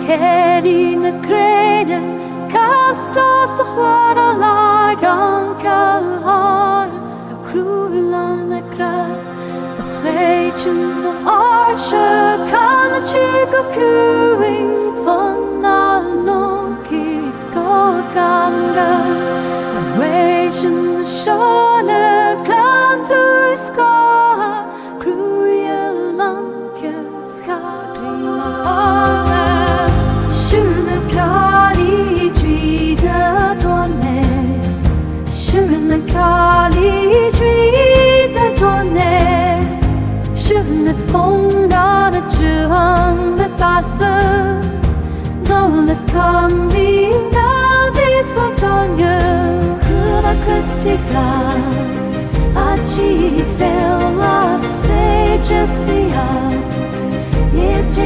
Keri na krede Kastas hara lagan kalhar Krulan na kra Bachaychun na arsha Kana chico kuing Fanal no kiko kanda Raging the shona Kan through scar Cruel lankes Katrina Shurna kali drida dronne Shurna kali drida dronne Shurna fonda na juhan the passes No less coming now this one on you Kura kusika Achi fel las vejas Yes,